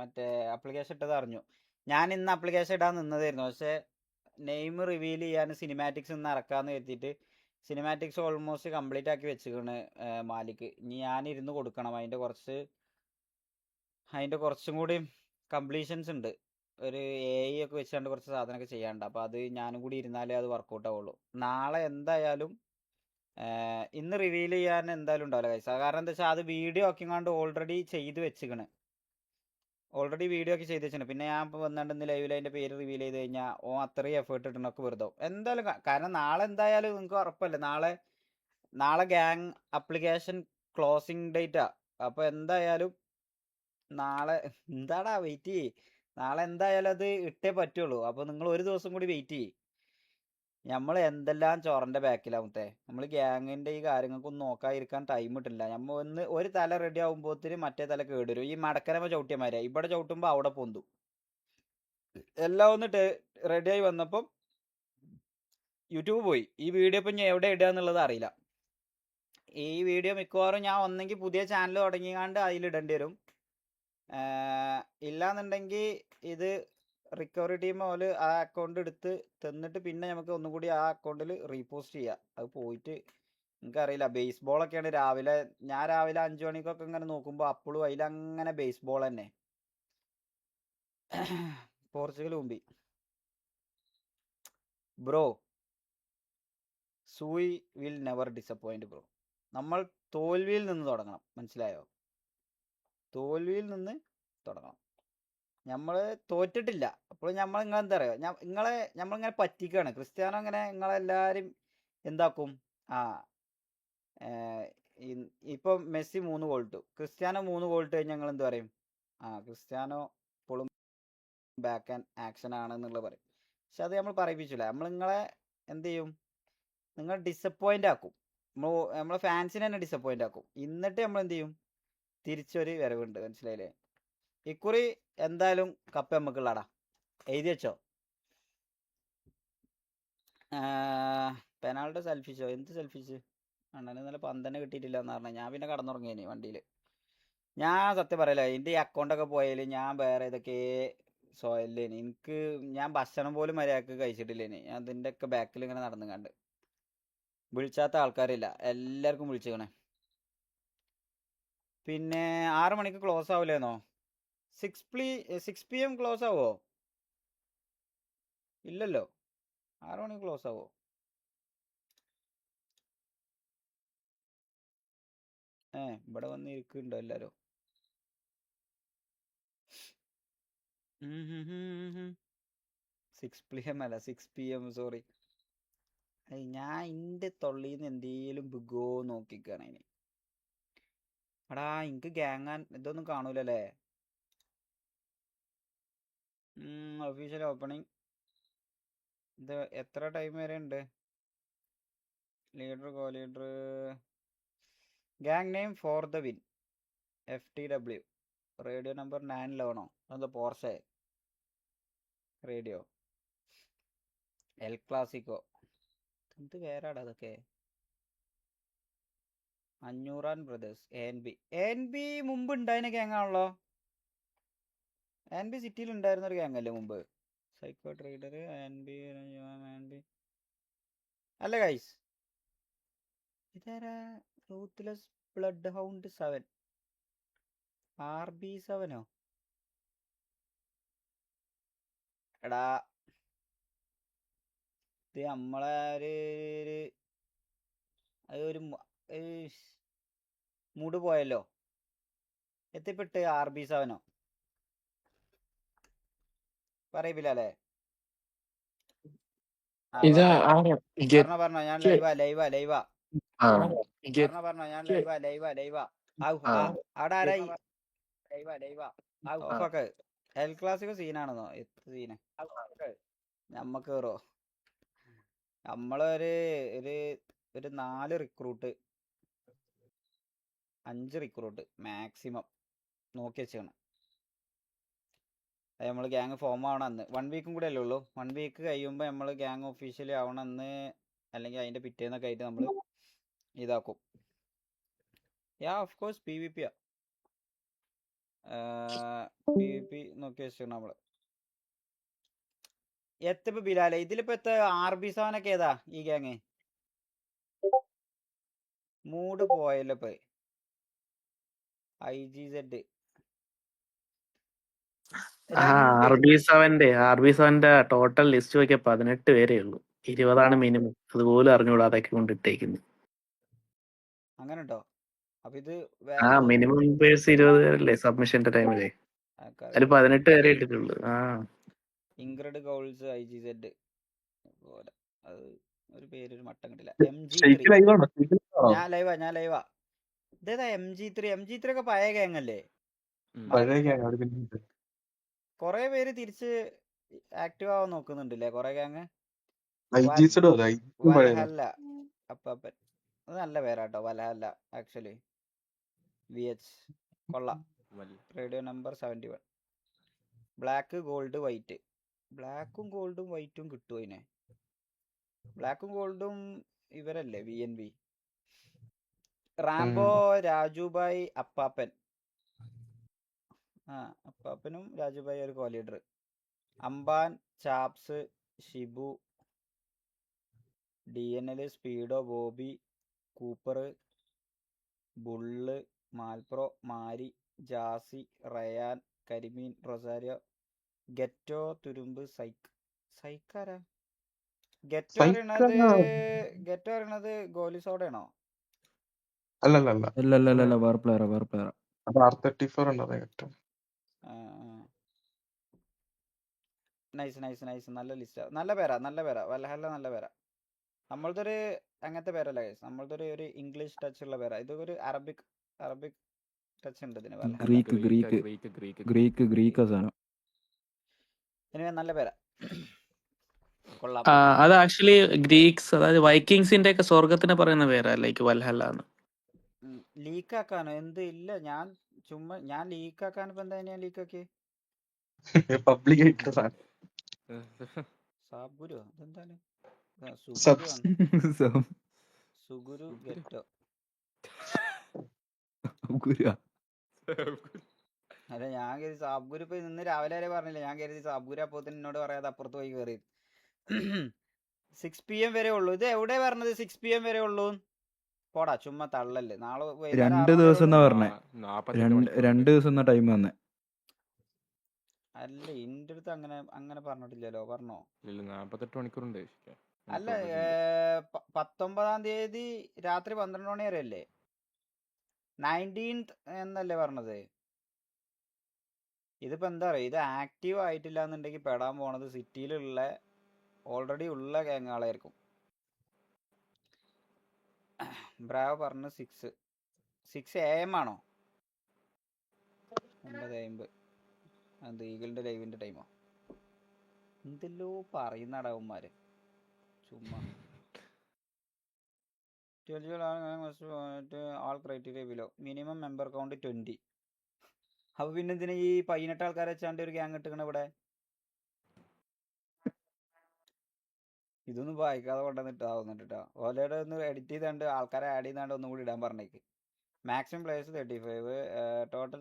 മറ്റേ ആപ്ലിക്കേഷൻ ഇട്ടത് അറിഞ്ഞു. ഞാൻ ഇന്ന് ആപ്ലിക്കേഷൻ ഇടാൻ നിന്നതായിരുന്നു, പക്ഷെ നെയിം റിവീൽ ചെയ്യാൻ സിനിമാറ്റിക്സ് ഇന്ന് ഇറക്കാന്ന് കരുതിയിട്ട് സിനിമാറ്റിക്സ് ഓൾമോസ്റ്റ് കംപ്ലീറ്റ് ആക്കി വെച്ചിരിക്കണ് മാലിക്ക്. ഇനി ഞാനിരുന്ന് കൊടുക്കണം. അതിൻ്റെ കുറച്ചും കൂടി കംപ്ലീഷൻസ് ഉണ്ട്. ഒരു AI ഒക്കെ വെച്ചാണ്ട് കുറച്ച് സാധനമൊക്കെ ചെയ്യാനുണ്ട്. അപ്പോൾ അത് ഞാനും കൂടി ഇരുന്നാലേ അത് വർക്കൗട്ട് ആവുള്ളൂ. നാളെ എന്തായാലും ഇന്ന് റിവീൽ ചെയ്യാൻ എന്തായാലും ഉണ്ടാവില്ല കൈസ. കാരണം എന്താ വെച്ചാൽ അത് വീഡിയോ ആക്കിങ്ങാണ്ട് ഓൾറെഡി ചെയ്ത് വെച്ചിക്കണ്. വീഡിയോ ഒക്കെ ചെയ്ത് വെച്ചിട്ടുണ്ട്. പിന്നെ ഞാൻ ഇപ്പോൾ വന്നാണ്ട് ഇന്ന് ലൈവിൽ അതിൻ്റെ പേര് റിവീൽ ചെയ്ത് കഴിഞ്ഞാൽ അത്രയും എഫേർട്ട് ഇടണമൊക്കെ വെറുതെ എന്തായാലും. കാരണം നാളെ എന്തായാലും നിങ്ങൾക്ക് ഉറപ്പല്ലേ, നാളെ ഗ്യാങ് അപ്ലിക്കേഷൻ ക്ലോസിങ് ഡേറ്റാ. അപ്പോൾ എന്തായാലും നാളെ എന്താടാ വെയിറ്റ് ചെയ്യ്. നാളെ എന്തായാലും അത് ഇട്ടേ പറ്റുള്ളൂ. അപ്പോൾ നിങ്ങൾ ഒരു ദിവസം കൂടി വെയിറ്റ് ചെയ്യ്. നമ്മൾ എന്തെല്ലാം ചോറിൻ്റെ ബാക്കിലാമത്തെ. നമ്മൾ ഗ്യാങ്ങിൻ്റെ ഈ കാര്യങ്ങൾക്കൊന്നും നോക്കാതിരിക്കാൻ ടൈം കിട്ടില്ല. നമ്മൾ ഒരു തല റെഡി ആകുമ്പോഴത്തേന് മറ്റേ തല കേടുവരും. ഈ മടക്കരമ ചവിട്ടിയമാരെ ഇവിടെ ചവിട്ടുമ്പോൾ അവിടെ പൊന്തും. എല്ലാം ഒന്ന് റെഡിയായി വന്നപ്പം യൂട്യൂബ് പോയി. ഈ വീഡിയോ ഇപ്പം ഞാൻ എവിടെ ഇടുക എന്നുള്ളത് അറിയില്ല. ഈ വീഡിയോ മിക്കവാറും ഞാൻ ഒന്നെങ്കിൽ പുതിയ ചാനൽ തുടങ്ങിയാണ്ട് അതിലിടേണ്ടി വരും. ഇല്ലാന്നുണ്ടെങ്കിൽ ഇത് റിക്കവറി ടീം പോലെ ആ അക്കൗണ്ട് എടുത്ത് തന്നിട്ട് പിന്നെ നമുക്ക് ഒന്നും കൂടി ആ അക്കൗണ്ടിൽ റീപോസ്റ്റ് ചെയ്യാം. അത് പോയിട്ട് എനിക്കറിയില്ല. ബേസ്ബോളൊക്കെയാണ് ഞാൻ രാവിലെ 5 മണിക്കൊക്കെ ഇങ്ങനെ നോക്കുമ്പോൾ അപ്പോഴും അതിലങ്ങനെ ബേസ്ബോൾ തന്നെ. പോർച്ചുഗൽ മുമ്പി ബ്രോ. സൂയി വിൽ നെവർ ഡിസപ്പോയിന്റ് ബ്രോ. നമ്മൾ തോൽവിയിൽ നിന്ന് തുടങ്ങണം, മനസ്സിലായോ? തോൽവിയിൽ നിന്ന് തുടങ്ങണം. നമ്മൾ തോറ്റിട്ടില്ല. അപ്പോൾ നിങ്ങളെന്താ പറയുക, നമ്മളിങ്ങനെ പറ്റിക്കുകയാണ്. ക്രിസ്ത്യാനോ അങ്ങനെ നിങ്ങളെല്ലാവരും എന്താക്കും? ഇപ്പം മെസ്സി 3 ഗോൾ ഇട്ടു, ക്രിസ്ത്യാനോ 3 ഗോൾ ഇട്ട് കഴിഞ്ഞാൽ ഞങ്ങൾ എന്ത് പറയും? ക്രിസ്ത്യാനോ ഇപ്പോഴും ബാക്ക് ആൻഡ് ആക്ഷൻ ആണെന്നുള്ളത് പറയും. പക്ഷെ അത് നമ്മൾ പറയിപ്പിച്ചില്ല. നിങ്ങളെ എന്ത് ചെയ്യും? നിങ്ങൾ ഡിസപ്പോയിൻ്റ് ആക്കും. നമ്മളെ ഫാൻസിനെ തന്നെ ഡിസപ്പോയിൻ്റ് ആക്കും. എന്നിട്ട് നമ്മൾ എന്ത് ചെയ്യും? തിരിച്ചൊരു വരവുണ്ട്, മനസ്സിലായില്ലേ? ഇക്കുറി എന്തായാലും കപ്പ് നമുക്കുള്ളടാ, എഴുതി വെച്ചോ. പെനാൾട്ടി സെൽഫിഷോ? എന്ത് സെൽഫിഷ്? അണ്ണന് ഇന്നലെ പന്തന്നെ കിട്ടിയിട്ടില്ല എന്ന് പറഞ്ഞാൽ ഞാൻ പിന്നെ കടന്നുറങ്ങിയേനെ വണ്ടിയിൽ. ഞാൻ സത്യം പറയല, എൻ്റെ ഈ അക്കൗണ്ടൊക്കെ പോയാൽ ഞാൻ വേറെ ഏതൊക്കെ സോയല്ലേന്. ഞാൻ ഭക്ഷണം പോലും മര്യാദക്ക് കഴിച്ചിട്ടില്ലേന്. ഞാൻ ഇതിൻ്റെ ഒക്കെ ബാക്കിൽ ഇങ്ങനെ നടന്നു കണ്ട്. വിളിച്ചാത്ത ആൾക്കാരില്ല, എല്ലാവർക്കും വിളിച്ചേക്കണേ. പിന്നെ 6 മണിക്ക് ക്ലോസ് ആവില്ലേന്നോ? 6 PM ക്ലോസ് ആവോ? ഇല്ലല്ലോ, 6 മണിക്ക് ക്ലോസ് ആവോ? ഇവിടെ വന്ന് ഇരിക്കുന്നുണ്ടോ എല്ലാരും? 6 PM അല്ല, 6 PM, സോറി. ഞാൻ എൻ്റെ തൊള്ളിന്ന് എന്തേലും ബിഗോ നോക്കിക്കാണ് ഇനി. എടാ എനിക്ക് ഗ്യാങ്ങാൻ ഇതൊന്നും കാണൂലല്ലേ? ഒഫീഷ്യൽ ഓപ്പണിങ് ഇത് എത്ര ടൈം വരെ ഉണ്ട്? Leader, co leader, gang name for the win, FTW, radio number 911. അതെന്താ പോർഷെ റേഡിയോ? എൽ ക്ലാസിക്കോ എന്ത് പേരാടാ അതൊക്കെ? 500 ബ്രദേഴ്സ്, ANB മുമ്പ് ഉണ്ടായിരുന്ന ഗ്യാങ് ആണല്ലോ. ANB സിറ്റിയിൽ ഉണ്ടായിരുന്ന ഒരു ഗ്യാങ് അല്ലേ മുമ്പ്? സൈക്കോ ട്രേഡർ, ANB അല്ല ഗൈസ്. ഇതാരാ? Ruthless blood hound 7, RB7ഓ? എടാ ഇത് നമ്മളെ ഒരു മൂഡ് പോയല്ലോ. എത്തിപ്പെട്ട് RB7ഓ? പറയിപ്പില്ലേ? പറഞ്ഞോ, ഞാൻ ലൈവാ. പറഞ്ഞോ, ഞാൻ ലൈവാ. അവിടെ ആരായി? ഓഫാക്ക്. എൽ ക്ലാസിക്കോ സീനാണെന്നോ? എത്ര സീന് നമ്മക്ക് കേറോ? നമ്മളൊരു ഒരു 4 റിക്രൂട്ട്, 5 റിക്രൂട്ട് മാക്സിമം നോക്കി വെച്ചാണ്. അത് നമ്മൾ ഗ്യാങ് ഫോം ആവണം അന്ന്. 1 വീക്കും കൂടെ അല്ലേ ഉള്ളൂ. 1 വീക്ക് കഴിയുമ്പോൾ നമ്മൾ ഗ്യാങ് ഒഫീഷ്യലി ആവണമെന്ന്, അല്ലെങ്കിൽ അതിൻ്റെ പിറ്റേന്നൊക്കെ ആയിട്ട് നമ്മൾ ഇതാക്കും. Of course PVP. PvP നോക്കി വെച്ചിട്ടുണ്ട് നമ്മള്. എത്തിപ്പോ ബിലാലെ ഇതിലിപ്പോ RB7 ഒക്കെ ഏതാ ഈ ഗ്യാങ്? മൂഡ് പോയല്ലോ ഇപ്പൊ. IGZ RB7ന്റെ ടോട്ടൽ ലിസ്റ്റ് നോക്കിയാൽ 18 പേരേ ഉള്ളൂ. 20 മിനിമം. അതുപോലും അറിഞ്ഞൂടാ അതൊക്കെ കൊണ്ടിട്ടേക്കുന്നത്. അങ്ങനെ ഉണ്ടോ? അപ്പൊ ഇത് മിനിമം പേഴ്സ് 20 പേരല്ലേ സബ്മിഷന്റെ ടൈമില്. അതിൽ 18 പേരെ ഇട്ടിട്ടുള്ളൂ. ഇൻഗ്രഡ് ഗോൾസ് IGZ പോലെ അത് ഒരു പേരൊരു മട്ടം കിട്ടില്ല. ഞാൻ ലൈവാ. ഇതേതാ MG3 ഒക്കെ പഴയ ഗ്യാങ് അല്ലേ? കൊറേ പേര് തിരിച്ച് ആക്റ്റീവ് ആവാൻ നോക്കുന്നുണ്ടല്ലേ കൊറേ ഗ്യാങ്. വൽഹല്ല അപ്പൻ അത് നല്ല പേരാട്ടോ. വൽഹല്ല ആക്ച്വലി VH കൊള്ളാം. Radio number 71. Black gold white. ബ്ലാക്കും ഗോൾഡും വൈറ്റും കിട്ടുമോ അതിനെ? ബ്ലാക്കും ഗോൾഡും ഇവരല്ലേ VNB. റാംബോ രാജുഭായ് അപ്പാപ്പൻ. അപ്പാപ്പനും രാജുഭായ് ഒരു കോലീഡർ. അംബാൻ ചാപ്സ് ഷിബു DNL സ്പീഡോ ബോബി കൂപ്പർ ബുള്ള് മാൽപ്രോ മാരി ജാസി റയാൻ കരിമീൻ റൊസാരിയോ ഗെറ്റോ തുരുമ്പ് സൈക്കാരാ? ഗെറ്റോ അറിയണത് ഗോലിസോഡയാണോ? അല്ല വേറെ പ്ലെയർ. നൈസ് നല്ല ലിസ്റ്റ്. നല്ല പേരാ വൽഹല്ല നല്ല പേരാ. നമ്മളതൊരു അങ്ങനത്തെ പേരല്ല ഗൈസ്. നമ്മളതൊരു ഒരു ഇംഗ്ലീഷ് ടച്ച് ഉള്ള പേരാ. ഇതൊരു അറബിക് ടച്ച് ഉണ്ട് ഇതിന്. ഗ്രീക്ക് സാധനം. നല്ല പേരാ. കൊള്ളാം. അത് ആക്ച്വലി ഗ്രീക്സ്, അതായത് വൈക്കിങ്സിന്റെ ഒക്കെ സ്വർഗത്തിന് പറയുന്ന പേരാ ലൈക്ക് വൽഹല്ല. ലീക്ക് ആക്കാനോ? എന്ത് ഇല്ല, ഞാൻ ലീക്ക് ആക്കാൻ ഇപ്പൊ എന്താ ഞാൻ ലീക്ക് ആക്കി? സാബുരു അതെന്താണ്? സുഗുരു ഗെറ്റോ. അല്ല ഞാൻ കരുതി സാബുരു ഇപ്പൊ ഇന്ന് രാവിലെ വരെ പറഞ്ഞില്ല. ഞാൻ കരുതി സാബുരു അപ്പൊ എന്നോട് പറയാതെ അപ്പുറത്ത് പോയി കയറി. 6 PM വരെ ഉള്ളൂ. ഇത് എവിടെ പറഞ്ഞത് 6 PM വരെ ഉള്ളൂ? പോടാ ചുമ്മാ തള്ളല്ലേ. നാളെ 2 ദിവസം എന്നാ പറഞ്ഞേ. 2 ദിവസം ടൈം തന്നെ. അല്ല ഇന്റെ അടുത്ത് അങ്ങനെ പറഞ്ഞിട്ടില്ലല്ലോ. പറഞ്ഞോ? 48 മണിക്കൂറുണ്ട്. അല്ല 19-ാം തീയതി രാത്രി 12 മണി വരെ അല്ലേ? 19th എന്നല്ലേ പറഞ്ഞത്? ഇതിപ്പോ എന്താ പറയാ, ഇത് ആക്റ്റീവ് ആയിട്ടില്ല എന്നുണ്ടെങ്കിൽ പെടാൻ പോണത് സിറ്റിയിലുള്ള ഓൾറെഡി ഉള്ള ഗ്യാങ്ങുകളായിരിക്കും. ബ്രാവ് പറഞ്ഞ 6 AM ആണോ? 9:50. അത് ഈഗിളിന്റെ ലൈവിന്റെ ടൈമോ? എന്തെല്ലോ പറയുന്ന അടവന്മാര് ചുമ്മാ. All criteria below minimum member count 20. അപ്പൊ പിന്നെ എന്തിനാ ഈ 18 ആൾക്കാരെ വെച്ചാണ്ട് ഒരു ഗ്യാങ് ഇട്ടിക്കണ ഇവിടെ? ഇതൊന്നും വായിക്കാതെ കൊണ്ടുവന്നിട്ടാവുന്നുണ്ട്. ഓലയുടെ ഒന്ന് എഡിറ്റ് ചെയ്താണ്ട് ആൾക്കാരെ ആഡ് ചെയ്താണ്ട് ഒന്നും കൂടി ഇടാൻ പറഞ്ഞേക്ക്. Maximum players 35. Total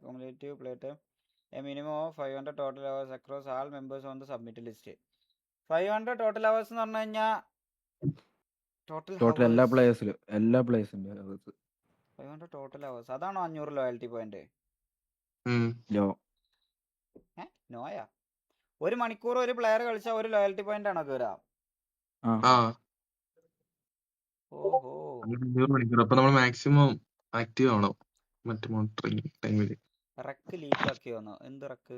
cumulative play time a minimum of 500 total hours across all members on the submitted list. 500 total hours എന്ന് പറഞ്ഞു കഴിഞ്ഞാൽ ടോട്ടൽ എല്ലാ പ്ലേയേഴ്സിലും 500 total hours. അതാണോ 500 ലോയൽറ്റി പോയിന്റ്? നോയാ? 1 മണിക്കൂർ ഒരു പ്ലെയർ കളിച്ചാൽ 1 ലോയൽറ്റി പോയിന്റ് ആണോ കയറാ? ഓഹോ, അപ്പൊ നമ്മൾ മാക്സിമം ആക്റ്റീവ് ആവണം മറ്റേ മോണിറ്ററിംഗ് ടൈമില്. റക്ക് ലീക്ക് ആക്കി വന്നോ? എന്ത് റക്ക്?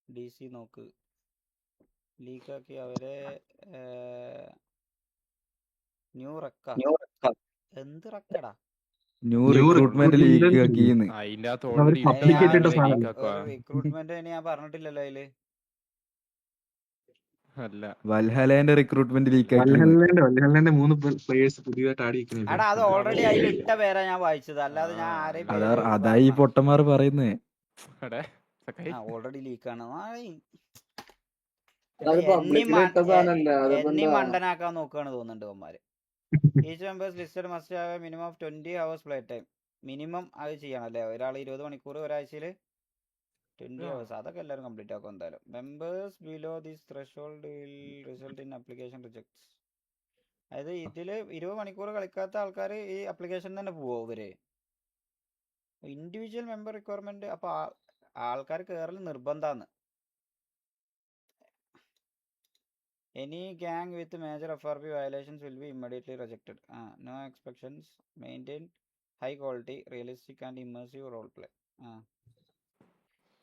DC നോക്ക്. ലീക്ക് ആക്കി അവരെ ന്യൂ റക്ക. എന്ത് റക്കടാ? ന്യൂ റിക്രൂട്ട്മെന്റ് ലീക്ക് ആക്കിന്ന്. റിക്രൂട്ട്മെന്റ് ഞാൻ പറഞ്ഞിട്ടില്ലല്ലോ അതില്. വൽഹലേന്റെ റിക്രൂട്ട്മെന്റ് ലീക്ക് ആക്കി. വൽഹലേന്റെ 3 പ്ലേയേഴ്സ് പുതിയതായിട്ട് ആഡ് ചെയ്യിക്കുന്നില്ല. എടാ അത് ഓൾറെഡി അതിൽ ഇട്ട പേരാ ഞാൻ വായിച്ചത്, അല്ലാതെ ഞാൻ ആരെയും അതായി പൊട്ടന്മാർ പറയുന്നേ. ഓൾറെഡി ലീക്കാണ്. എന്നെ മണ്ടനാക്കാൻ നോക്കുകയാണ് തോന്നുന്നുണ്ട് അവന്മാര്. Each members listed must have a minimum of 20 hours play time. Minimum അത് ചെയ്യണം അല്ലേ? ഒരാൾ 20 മണിക്കൂർ ഒരാഴ്ചയിൽ 20 ആ. hours. അതൊക്കെ എല്ലാവരും കംപ്ലീറ്റ് ആക്കും എന്തായാലും. Members below this threshold will result in application rejects. അതായത് ഇതിൽ 20 മണിക്കൂർ കളിക്കാത്ത ആൾക്കാർ ഈ ആപ്ലിക്കേഷൻ തന്നെ പോവോ ഇവര്? Individual member requirement. അപ്പൊ ആൾക്കാർ കയറൽ നിർബന്ധമാണ്. Any gang with major FRP violations will be immediately rejected. No expectations. Maintain high quality, realistic and immersive role play.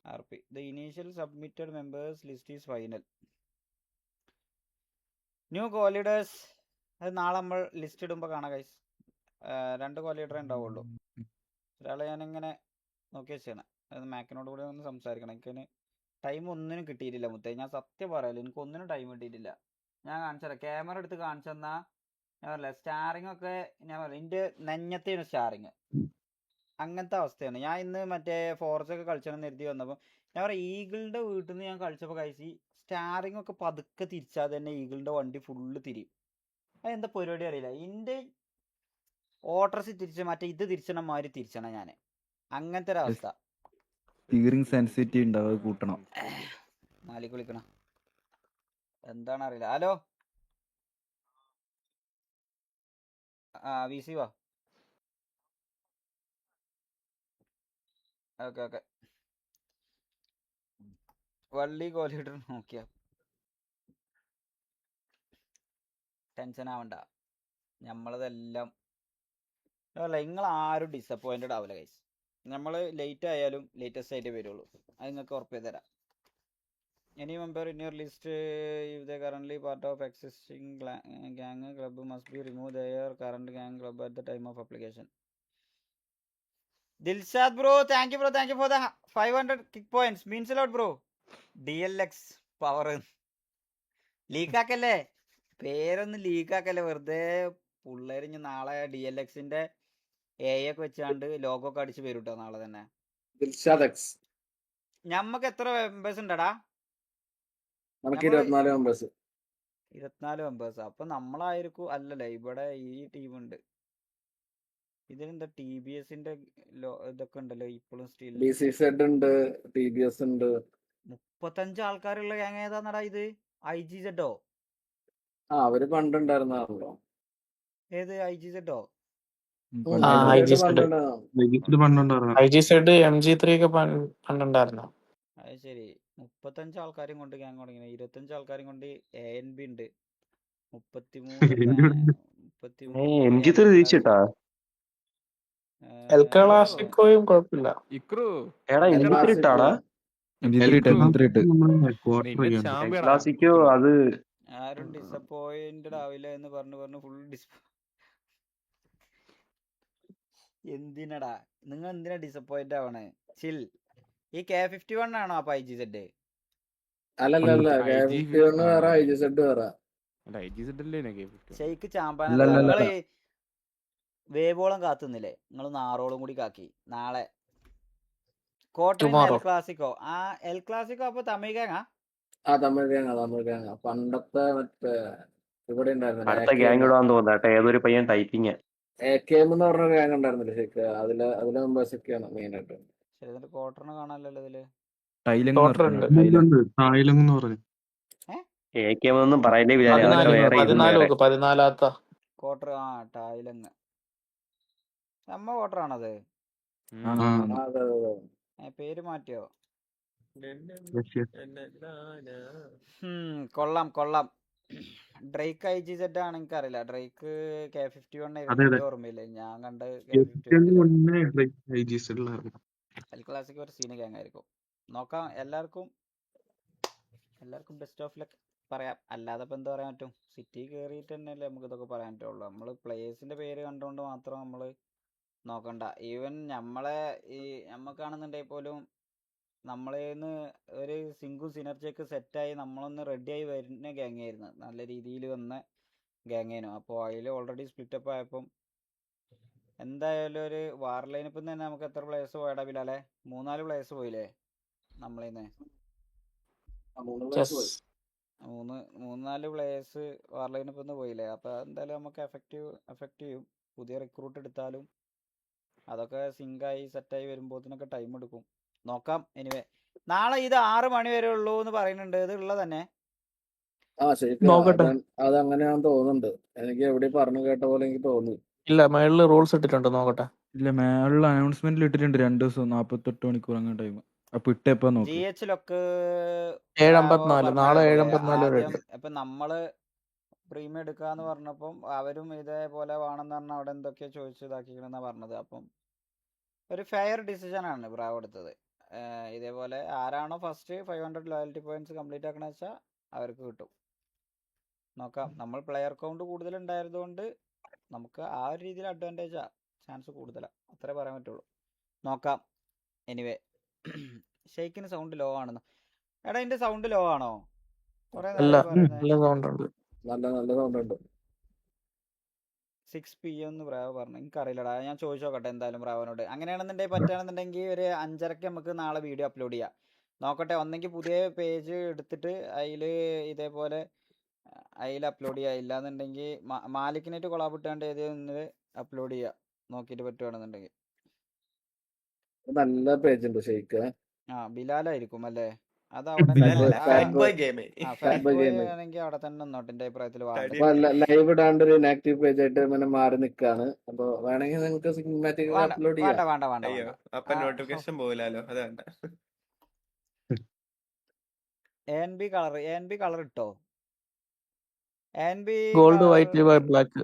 RP. The initial submitted members list is final. New co-leaders. അത് നാളെ നമ്മൾ list ഇടുമ്പോൾ കാണാം guys. 2 co-leader ഉണ്ടാവുള്ളൂ. ഒരാളെ ഞാനിങ്ങനെ നോക്കി വെച്ചാണ്. അത് മാക്കിനോട് കൂടെ ഒന്ന് സംസാരിക്കണം. എനിക്കതിന് ടൈം ഒന്നിനും കിട്ടിയിട്ടില്ല മുത്തേ. ഞാൻ സത്യം പറയാലോ, എനിക്ക് ഒന്നിനും ടൈം കിട്ടിയിട്ടില്ല. ഞാൻ കാണിച്ചുതരാം. ക്യാമറ എടുത്ത് കാണിച്ചു തന്നാൽ ഞാൻ പറയില്ല. സ്റ്റാറിങ് ഒക്കെ ഞാൻ പറയാം എൻ്റെ നെഞ്ഞത്തെയാണ് സ്റ്റാറിങ്. അങ്ങനത്തെ അവസ്ഥയാണ്. ഞാൻ ഇന്ന് മറ്റേ ഫോർസൊക്കെ കളിച്ചണമെന്ന് കരുതി വന്നപ്പോൾ ഞാൻ പറയാം ഈഗിളിൻ്റെ വീട്ടിൽ നിന്ന് ഞാൻ കളിച്ചപ്പോൾ കഴിച്ച് സ്റ്റാറിങ് ഒക്കെ പതുക്കെ തിരിച്ചാൽ തന്നെ ഈഗിളിൻ്റെ വണ്ടി ഫുള്ള് തിരിയും. അതെന്താ പരിപാടി അറിയില്ല. എൻ്റെ ഓട്ടർസ് തിരിച്ച് മറ്റേ ഇത് തിരിച്ചണ മാതിരി തിരിച്ചണം ഞാൻ. അങ്ങനത്തെ ഒരു അവസ്ഥ. സ്റ്റിയറിംഗ് സെൻസിറ്റിവിറ്റി ഉണ്ടാവും, അത് കൂട്ടണം. നാലിക്ക് വിളിക്കണം. എന്താണ് അറിയില്ല. ഹലോ വി സി വാ. ഓക്കെ വള്ളി കോലിഡർ നോക്കിയ ടെൻഷൻ ആവണ്ട. നമ്മളതെല്ലാം അല്ല, നിങ്ങൾ ആരും ഡിസപ്പോയിൻറ്റഡ് ആവില്ല ഗൈസ്. നമ്മൾ ലേറ്റ് ആയാലും ലേറ്റസ്റ്റ് ആയിട്ടേ വരുള്ളൂ. അത് നിങ്ങൾക്ക് ഉറപ്പ് ചെയ്ത് തരാം. Any member in your list, if they currently part of existing gang club, must be remove their current gang club at the time of application. Dilshad bro, thank you for the 500 kick points. Means a lot bro. DLX power. Leak ആക്കല്ലേ, പേരൊന്ന് leak ആക്കല്ലേ വെറുതെ. പിള്ളേർ ഇനി നാളെ DLXന്റെ ഒക്കെ വെച്ചാണ്ട് logo ഒക്കെ അടിച്ച് വരും കേട്ടോ നാളെ തന്നെ. ഞമ്മക്ക് എത്ര മെമ്പേഴ്സ് ഉണ്ടടാ? നമുക്ക് 24 മെമ്പേഴ്സ്. 24 മെമ്പേഴ്സ്. അപ്പൊ നമ്മളായിരിക്കും. അല്ലല്ലേ, ഇവിടെ ഈ ടീമുണ്ട്. ഇതിലെന്താ TBSന്റെ ഇതൊക്കെ ഉണ്ടല്ലോ ഇപ്പോഴും സ്റ്റിൽ. BCZ ഉണ്ട്, TBS ഉണ്ട്. 35 ആൾക്കാരുള്ള ഗ്യാങ് ഏതാന്നടാ ഇത്? IGZ? അവര് പണ്ടുണ്ടായിരുന്നോ? ഏത് IGZ? IGZ MG3 ഒക്കെ പണ്ടുണ്ടായിരുന്നു. അത് ശരി. 35 ആൾക്കാരും കൊണ്ട് ഗ്യാങ് തുടങ്ങി. 25 ആൾക്കാരും കൊണ്ട് ANB ഉണ്ട്. 33 എൽ ക്ലാസിക്കോയും കുഴപ്പമില്ല. ഇക്രു ആരും ഡിസപ്പോയിന്റഡ് ആവില്ല എന്ന് പറഞ്ഞു ഫുൾ എന്തിനടാ നിങ്ങൾ എന്തിനാ ഡിസപ്പോയിന്റ് ആവണേ? ചിൽ. ഈ K51 ആണോ അപ്പൊ IGZ? അല്ലല്ല, വേറെ IGZ വേറെ. ഷെയ്ക്ക് ചാമ്പാന. നിങ്ങള് വേവോളം കാത്തുന്നില്ലേ? നിങ്ങൾ 6 കൂടി കാക്കി. നാളെ Kottayam El Clasico. El Clasico അപ്പൊ തമിഴ് ഗാങ്ങാ? തമിഴ് ഗാങ്ങ. പണ്ടത്തെ മറ്റേ ഇവിടെ ഉണ്ടായിരുന്നില്ല, AKM എന്ന് പറഞ്ഞ ഗാങ് ഉണ്ടായിരുന്നില്ല ശരിക്ക്. അതിലെ മെമ്പേഴ്സ് ഒക്കെയാണ് മെയിൻ ആയിട്ട്. ശരി, എന്നിട്ട് കോട്ടറിനെ കാണാനല്ലോ ഇതില്. കോട്ടർ ടായിലങ്ങ് നമ്മ കോട്ടറാണത്. പേര് മാറ്റിയോ? കൊള്ളാം. ഡ്രേക്ക് IGZ ആണ്. എനിക്കറിയില്ല. ഡ്രേക്ക് K51 ഓർമ്മയില്ലേ? ഞാൻ കണ്ട എൽ ക്ലാസിക് ഒരു സീന് ഗ്യാങ് ആയിരിക്കും. നോക്കാം. എല്ലാവർക്കും ബെസ്റ്റ് ഓഫ് ലക്ക് പറയാം. അല്ലാതെ ഇപ്പം എന്താ പറയാൻ പറ്റും? സിറ്റി കയറിയിട്ട് തന്നെയല്ലേ നമുക്ക് ഇതൊക്കെ പറയാൻ പറ്റുള്ളൂ. നമ്മൾ പ്ലേയേഴ്സിന്റെ പേര് കണ്ടുകൊണ്ട് മാത്രം നമ്മൾ നോക്കണ്ട. ഈവൻ നമ്മക്കാണെന്നുണ്ടെങ്കിൽ പോലും നമ്മളേന്ന് ഒരു സിംഗിൾ സിനർജിയൊക്കെ സെറ്റായി നമ്മളൊന്ന് റെഡിയായി വരുന്ന ഗ്യാങ്ങായിരുന്നു. നല്ല രീതിയിൽ വന്ന ഗ്യാങ്ങായിരുന്നു. അപ്പോൾ അതിൽ ഓൾറെഡി സ്പ്ലിറ്റപ്പ് ആയപ്പം എന്തായാലും ഒരു വാർ ലൈനപ്പിൽ നിന്ന് തന്നെ നമുക്ക് എത്ര പ്ലേയേഴ്സ് പോയടാ ബിലാലെ? 3-4 പ്ലേയേഴ്സ് പോയില്ലേ നമ്മളിന്ന്? 3-4 പ്ലേയേഴ്സ് വാർ ലൈനപ്പിൽ നിന്ന് പോയില്ലേ? അപ്പോൾ എന്തായാലും നമുക്ക് എഫക്റ്റ് ചെയ്യും. പുതിയ റിക്രൂട്ട് എടുത്താലും അതൊക്കെ സിങ്കായി സെറ്റായി വരുമ്പോഴത്തേനൊക്കെ ടൈം എടുക്കും. നോക്കാം. എനിവേ നാളെ ഇത് 6 മണി വരെ ഉള്ളൂ എന്ന് പറയുന്നുണ്ട്. ഇത് ഉള്ളത് തന്നെ. ആ ശരിക്കും നോക്കട്ടെ. അതങ്ങനെയാന്ന് തോന്നുന്നുണ്ട്. എനിക്ക് എവിടെ പറഞ്ഞു കേട്ട പോലെ എനിക്ക് തോന്നി. ഇല്ല, മേളില് റൂൾസ് ഇട്ടിട്ടുണ്ട്, നോക്കട്ടെ. ഇല്ല, മേളിൽ അനൗൺസ്മെന്റിൽ ഇട്ടിട്ടുണ്ട് 2 ദിവസം 48 മണിക്കൂർ അങ്ങനെ ടൈം. അപ്പൊ ഇട്ടെപ്പാ നോക്ക്. GH-ലൊക്കെ 7:54 നാളെ പറഞ്ഞായിരുന്നില്ലേ 7:54 വരെ ആദ്യം. ഉണ്ട്. ഇപ്പൊ നമ്മള് പ്രീമിയം എടുക്കാന്ന് പറഞ്ഞപ്പം അവരും ഇതേപോലെ വേണമെന്ന് പറഞ്ഞാൽ അവിടെ എന്തൊക്കെയോ ചോദിച്ചു ഇതാക്കിക്കണെന്നാ പറഞ്ഞത്. അപ്പം ഒരു ഫെയർ ഡിസിഷൻ ആണ് ബ്രാവോ എടുത്തത്. ഇതേപോലെ ആരാണോ ഫസ്റ്റ് 500 ലോയൽറ്റി പോയിന്റ്സ് കംപ്ലീറ്റ് ആക്കണ വെച്ചാൽ അവർക്ക് കിട്ടും. നോക്കാം. നമ്മൾ പ്ലെയർ കൗണ്ട് കൂടുതൽ ഉണ്ടായതുകൊണ്ട് നമുക്ക് ആ ഒരു രീതിയിൽ അഡ്വാൻറ്റേജാ, ചാൻസ് കൂടുതലാണ്, അത്രേ പറയാൻ പറ്റുള്ളൂ. നോക്കാം. എനിവേ ഷെയ്ക്കിന് സൗണ്ട് ലോ ആണെന്ന്. എടാ എൻ്റെ സൗണ്ട് ലോ ആണോ? കുറെ അല്ല, നേരം പറയുന്നത്. നല്ല സൗണ്ട് ഉണ്ട്. നല്ല സൗണ്ട് ഉണ്ട്. 6 PM എന്ന് ബ്രാവോ പറഞ്ഞു. എനിക്കറിയില്ലടാ, ഞാൻ ചോദിച്ചു നോക്കട്ടെ എന്തായാലും ബ്രാവോനോട്. അങ്ങനെയാണെന്നുണ്ടെങ്കിൽ പറ്റുകയാണെന്നുണ്ടെങ്കിൽ ഒരു 5:30ക്ക് നമുക്ക് നാളെ വീഡിയോ അപ്ലോഡ് ചെയ്യാം. നോക്കട്ടെ, ഒന്നെങ്കിൽ പുതിയ പേജ് എടുത്തിട്ട് അതിൽ ഇതേപോലെ അതിൽ അപ്ലോഡ് ചെയ്യുക. ഇല്ലാന്നുണ്ടെങ്കിൽ മാലിക്കിനായിട്ട് കൊളാബ് ഇട്ടാണ്ട് ഏതെങ്കിലും അപ്ലോഡ് ചെയ്യുക നോക്കിയിട്ട് പറ്റുകയാണെന്നുണ്ടെങ്കിൽ. നല്ല പേജ് ഉണ്ട് ഷെയ്ക്ക്. ബിലാലായിരിക്കും അല്ലേ? അത് അവിടെ ഫാറ്റ് ബോയ് ആണെങ്കിൽ അവിടെ തന്നെ നിന്നോട്ടെ. എൻ്റെ അഭിപ്രായത്തിൽ അപ്പൊ ലൈവ് ഇടാണ്ട് ഒരു ഇനാക്റ്റീവ് പേജ് ആയിട്ട് ഇങ്ങനെ മാറി നിൽക്കാണ്. അപ്പൊ വേണമെങ്കിൽ നിങ്ങൾക്ക് സിനിമാറ്റിക് അപ്ലോഡ് ചെയ്യാം. വേണ്ട. അപ്പൊ നോട്ടിഫിക്കേഷൻ പോകില്ലല്ലോ, അത് വേണ്ട. ANB കളർ ഇട്ടോ? ANB gold, white, black.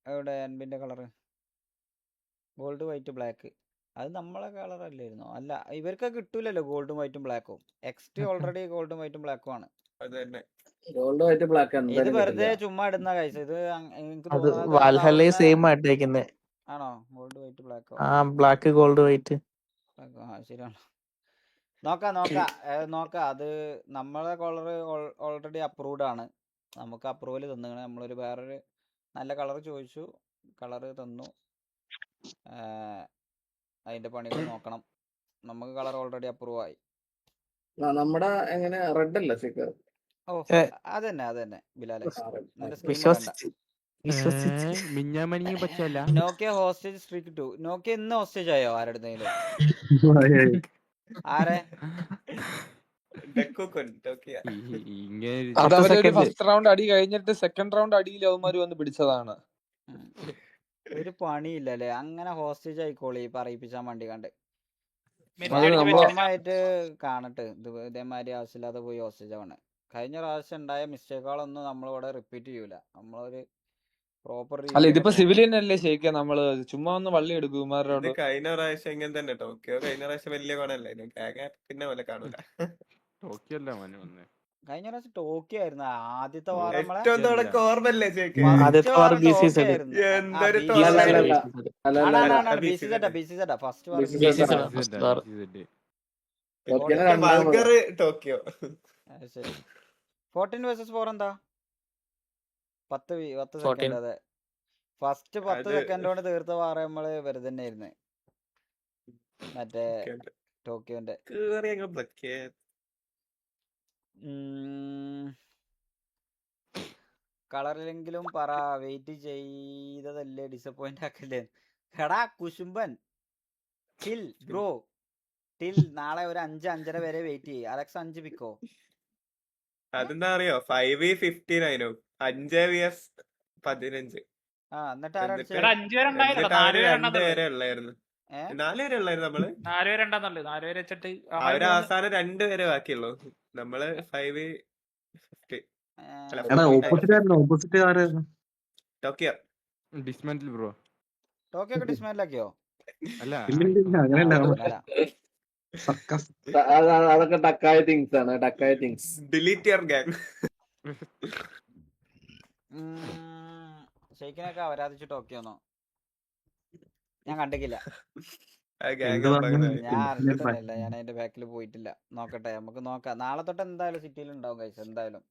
എവിടെ ANBന്റെ കളറ്? Gold, white, black. അത് നമ്മളെ കളർ അല്ലായിരുന്നോ? അല്ല, ഇവർക്ക് കിട്ടൂലല്ലോ ഗോൾഡും വൈറ്റും ബ്ലാക്കും. എക്സ്ടി ഓൾറെഡി ഗോൾഡും വൈറ്റും ബ്ലാക്കും ആണ്. അത് തന്നെ. ഗോൾഡ് വൈറ്റ് ബ്ലാക്ക് ഇത് എന്തായാലും വെറുതെ കിട്ടില്ല. ചുമ്മാ ഇടുന്ന കഴിച്ച. ഇത് എനിക്ക് അത് തോന്നുന്നത് വാൽഹല്ലേ അവിടുന്ന് സെയിം ആയിട്ടേക്കുന്നേ. ആണോ? ഗോൾഡ്, വൈറ്റ്, ബ്ലാക്കോ? ആ, ബ്ലാക്ക്, ഗോൾഡ്, വൈറ്റ്. ശരിയാണ്. നോക്കാം. അത് നമ്മളെ കളർ ഓൾറെഡി അപ്രൂവ്ഡ് ആണ്. നമുക്ക് അപ്രൂവൽ തന്നിങ്ങനെ. നമ്മളൊരു വേറൊരു നല്ല കളർ ചോദിച്ചു, കളർ തന്നു. അതിന്റെ പണികൾ നോക്കണം. നമുക്ക് കളർ ഓൾറെഡി അപ്രൂവ് ആയി. നമ്മുടെ എങ്ങനെ റെഡ് അല്ല ഷെയ്ക്ക്? ഓ അതന്നെ ബിലാലെ, നിന്റെ സ്ക്രീൻ വിശ്വസിച്ച് മിഞ്ഞാമനിയും പച്ചല്ല. നോക്കിയ ഹോസ്റ്റേജ് സ്ട്രീക്ക് ഇട്ടു. നോക്കിയ ഇന്ന് ഹോസ്റ്റേജ് ആയോ ആരുടെങ്കിലും? ആരെ? ഇങ്ങനെ അതവരൊരു ഫസ്റ്റ് റൗണ്ട് അടി കഴിഞ്ഞിട്ട് സെക്കൻഡ് റൗണ്ട് അടിയിൽ അവന്മാര് വന്ന് പിടിച്ചതാണ്. ഒരു പണിയില്ലല്ലേ അങ്ങനെ ഹോസ്റ്റേജ് ആയിക്കോളി പറയിപ്പിച്ചാൻ വേണ്ടി കണ്ട്. ആയിട്ട് കാണട്ടെ. ഇതേമാതിരി ആവശ്യമില്ലാതെ പോയി ഹോസ്റ്റേജ് ആണ്. കഴിഞ്ഞ പ്രാവശ്യം ഉണ്ടായ മിസ്റ്റേക്കുകളൊന്നും നമ്മളിവിടെ റിപ്പീറ്റ് ചെയ്യൂല. നമ്മളൊരു പ്രോപ്പർ അല്ല, ഇതിപ്പോ സിവിലിയൻ അല്ലേ ഷെയ്ക്ക? നമ്മള് ചുമ്മാ ഒന്ന് വള്ളി എടുക്കും ഇവന്മാരോട്. കഴിഞ്ഞ പ്രാവശ്യം ഇങ്ങനെ തന്നെ ടോക്കിയോ. കഴിഞ്ഞ പ്രാവശ്യം വലിയ ഗുണല്ലേ, പിന്നെ പോലെ കാണൂല. ടോക്കിയോ അല്ല മോനെ വന്നേ. കഴിഞ്ഞ പ്രാവശ്യം ടോക്കിയോ ആയിരുന്നു ആദ്യത്തെ വാരം. ഏറ്റവും തുടക്കം ഓർമ്മല്ലേ ചേക്ക്? ആദ്യത്തെ വാരം BCZ. എന്തൊരു ഫസ്റ്റ് ടോക്കിയോ. ശരി. 14 vs 4 എന്താ? 10 സെക്കൻഡ്. അതെ, ഫസ്റ്റ് 10 സെക്കൻഡ് കൊണ്ട് തീർത്ത വാറ നമ്മള് വെറുതെ തന്നെ ആയിരുന്നു. മറ്റേ ടോക്കിയോന്റെ കളറിലെങ്കിലും പറ. വെയിറ്റ് ചെയ്തതല്ലേ, ഡിസപ്പോയിന്റ് ആക്കല്ലേ? എടാ കുശുംബൻ, ടിൽ ബ്രോ, ടിൽ നാളെ ഒരു 5-5:30 വരെ വെയിറ്റ് ചെയ്യ്. അലക്സ് 5 പിക്കോ. അതെന്താ അറിയോ? 5v15 ആയിരുന്നു. 5vs15. എന്നിട്ട് ആരാ അടിച്ചത്? 2 വരെ ഉള്ളായിരുന്നു. 4 വരെ ഉള്ളായിരുന്നു. നമ്മള് 4 വരെ ഉണ്ടാകുന്നുള്ളു. 4 വരെ വെച്ചിട്ട് അവര് അവസാനം 2 വരെ ബാക്കിയുള്ളൂ. നമ്മള് 5v15. Tokyo dismantle bro. Tokyo ഒക്കെ ഡിസ്മാൻഡിൽ ആക്കിയോ? അല്ല അതൊക്കെ ടക്കായ തിങ്സ് ആണ്. ടക്കായ തിങ്സ്. Delete your gang. ഷെയ്ക്കിനൊക്കെ അവരാധിച്ചു ടോക്കിയോന്നോ? ഞാൻ കണ്ടിട്ടില്ല. ഞാൻ അറിഞ്ഞിട്ടൊന്നുമില്ല. ഞാൻ അതിന്റെ ബാക്കിൽ പോയിട്ടില്ല. നോക്കട്ടെ, നമുക്ക് നോക്കാം. നാളെ തൊട്ട് എന്തായാലും സിറ്റിയിൽ ഉണ്ടാവും കഴിച്ച. എന്തായാലും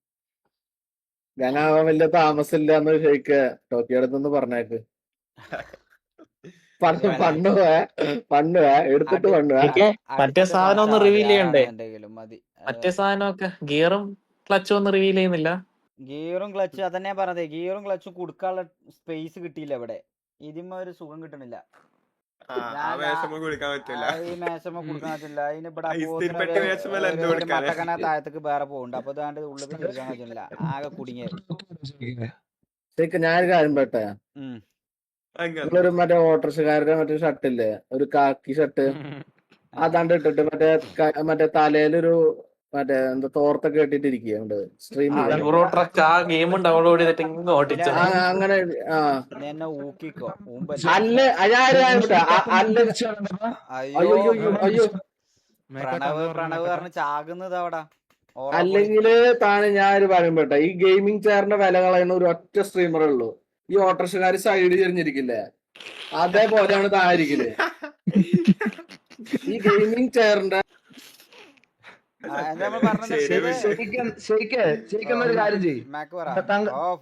ഗാങ്ങാവാൻ വലിയ താമസമില്ല എന്ന് ഷെയ്ക്ക് ടോക്കിയോ അടുത്തൊന്ന് പറഞ്ഞേക്ക്. എടുത്തിട്ട് മറ്റേ സാധനം ഒന്ന് റിവീൽ ചെയ്യണ്ടേ? മതി. മറ്റേ സാധനമൊക്കെ ഗിയറും ക്ലച്ചും ഒന്നും റിവീൽ ചെയ്യുന്നില്ല. ഗിയറും ക്ലച്ച് അതന്നെ പറഞ്ഞത്. ഗിയറും ക്ലച്ചും കൊടുക്കാനുള്ള സ്പേസ് കിട്ടിയില്ല ഇവിടെ. ഇതിമ്മ ഒരു സുഖം കിട്ടണില്ല. ആ വേഷമ കുളിക്കാൻ പറ്റൂല. ഈ മേശമ്മ കൊടുക്കാൻ പറ്റില്ല. അതിന് ഇവിടെ ഇസ്തിരിപ്പെട്ടി മേശമേൽ എന്ത് ഒരു കൊടുക്കാനാ? മട്ടക്കന താഴത്തേക്ക് വേറെ പോകുന്നുണ്ട്. അപ്പൊ ഇതാണ്ട് ഉള്ളിൽ എടുക്കാൻ പറ്റില്ല. ആകെ കുടുങ്ങിയത്. ശരിക്കും ഞാനൊരു കാര്യം പറയട്ടെ. അങ്ങനെ നിങ്ങളൊരു മറ്റേ ഓട്ടോറിക്ഷക്കാരുടെ മറ്റേ ഷർട്ടില്ലേ, ഒരു കാക്കി ഷർട്ട്, അതാണ്ട് ഇട്ടിട്ട് മറ്റേ തലയിലൊരു മറ്റേ എന്താ തോർത്തൊക്കെ ഇട്ടിട്ടിരിക്കുന്നുണ്ട് സ്ട്രീം യൂറോ ട്രക്ക് ആ ഗെയിം ഡൗൺലോഡ് ചെയ്തിട്ട് ഇങ്ങ് ഓടിച്ചു. അങ്ങനെ. ആ പിന്നെ എന്നെ ഊക്കിക്കോ അല്ല അയ്യോ അയ്യോ പ്രണവ് പറഞ്ഞ് ചാകുന്നത് അവിടെ. അല്ലെങ്കില് താന് ഞാനൊരു കാര്യം പറയട്ടെ, ഈ ഗെയിമിംഗ് ചെയറിന്റെ വില കളയുന്ന ഒരു ഒറ്റ സ്ട്രീമറേ ഉള്ളൂ. ഈ ഓട്ടോറിക്ഷക്കാര് സൈഡ് ചെരിഞ്ഞിരിക്കില്ലേ, അതേപോലെയാണ് താരിക്കല്. ഈ ഗെയിമിംഗ് ചെയറിന്റെ ഒരു കാര്യം ചെയ്യും,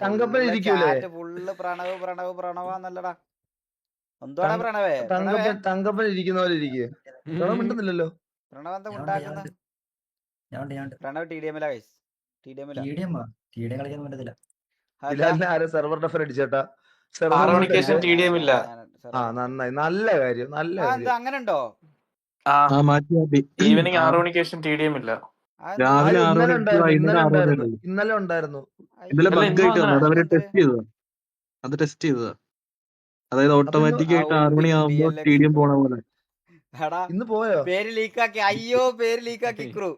തങ്കപ്പൻ ഇരിക്കൂലേ, ഫുള്ള് പ്രണവാന്നല്ലടാ. എന്തോടാ പ്രണവേ? തങ്കപ്പൻ ഇരിക്കുന്ന പോലെ ഇരിക്കുക. മിണ്ടുന്നില്ലല്ലോ. പ്രണവ് എന്താ ഉണ്ടാക്കുന്ന? പ്രണവ് TDM കളിക്കാൻ പറ്റത്തില്ല. Server defer അടിച്ചേട്ടാ. TDM ഇല്ല. ആ നന്നായി, നല്ല കാര്യം, നല്ല കാര്യം. അങ്ങനെ ഉണ്ടോ? മാറ്റി ഈവനിങ് 6 മണിക്ക് ശേഷം TDM ഇല്ല. രാവിലെ 6 മണി ഇന്നലെ ഉണ്ടായിരുന്നു. ഇന്നലെ ബഗ് ആയിട്ട് വന്നു. അത് അവര് ടെസ്റ്റ് ചെയ്തതാ. അതായത് ഓട്ടോമാറ്റിക് ആയിട്ട് 6 മണിയാകുമ്പോ TDM പോണ പോലെ. ഇന്ന് പോയോ? പേര് ലീക്കാക്കി. അയ്യോ പേര് ലീക്കാക്കി. ക്രൂ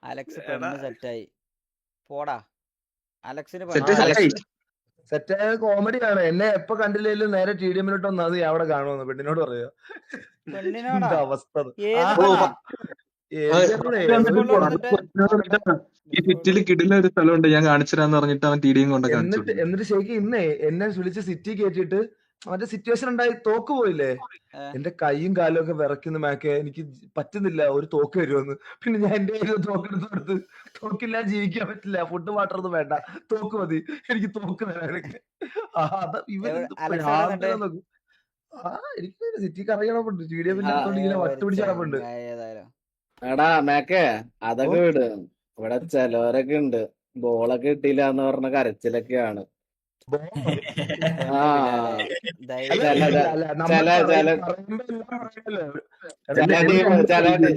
അലക്സ് പെണ്ണ് സെറ്റായി. പോടാ അലക്സിന് സെറ്റായ കോമഡിയാണ്. എന്നെ എപ്പോ കണ്ടില്ലേലും നേരെ TDM-ലോട്ട് വന്നാ അത് അവിടെ കാണുമെന്ന് പെണ്ണിനോട് പറയാ. അവസ്ഥ ഈ സിറ്റിയിൽ കിടില ഒരു സ്ഥലമുണ്ട്, ഞാൻ കാണിച്ചുതരാന്ന് പറഞ്ഞിട്ട് അവൻ TDM കൊണ്ട് കാണിച്ചു. എന്നിട്ട് ശരിക്കും ഇന്നേ എന്നെ വിളിച്ച് സിറ്റി കയറ്റിട്ട് മറ്റേ സിറ്റുവേഷൻ ഉണ്ടായി തോക്ക് പോയില്ലേ, എന്റെ കൈയും കാലും ഒക്കെ വിറയ്ക്കുന്ന മാക്കെ, എനിക്ക് പറ്റുന്നില്ല, ഒരു തോക്ക് വരുമെന്ന്. പിന്നെ ഞാൻ എന്റെ തോക്കെടുത്ത് കൊടുത്ത്, തോക്കില്ലാതെ ജീവിക്കാൻ പറ്റില്ല, ഫുഡ് വാട്ടർ ഒന്നും വേണ്ട, തോക്ക് മതി, എനിക്ക് തോക്ക് തരാനൊക്കെ. എനിക്ക് സിറ്റിക്ക് അറിയണമുണ്ട്, TDM ഇങ്ങനെ വട്ടുപിടിച്ച് നടപ്പുണ്ട്. എടാ മേക്കെ അതൊക്കെ വിട്. ഇവിടെ ചിലവരൊക്കെ ഉണ്ട് ബോളൊക്കെ കിട്ടിയില്ല എന്ന് പറഞ്ഞ കരച്ചിലൊക്കെയാണ്.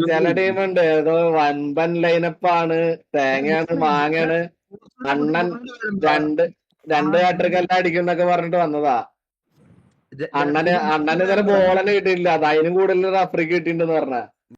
ചില ടീമുണ്ട് ഏതോ വൻപൻ ലൈനപ്പാണ്, തേങ്ങയാണ്, മാങ്ങയാണ്, അണ്ണൻ രണ്ട് കാട്ടർക്കെല്ലാം അടിക്കുന്നൊക്കെ പറഞ്ഞിട്ട് വന്നതാ. അണ്ണന് ഇന്നലെ ബോളനെ കിട്ടിയില്ല, അത് അതിനും കൂടുതൽ റഫറിക്ക് കിട്ടിണ്ടെന്ന് പറഞ്ഞ.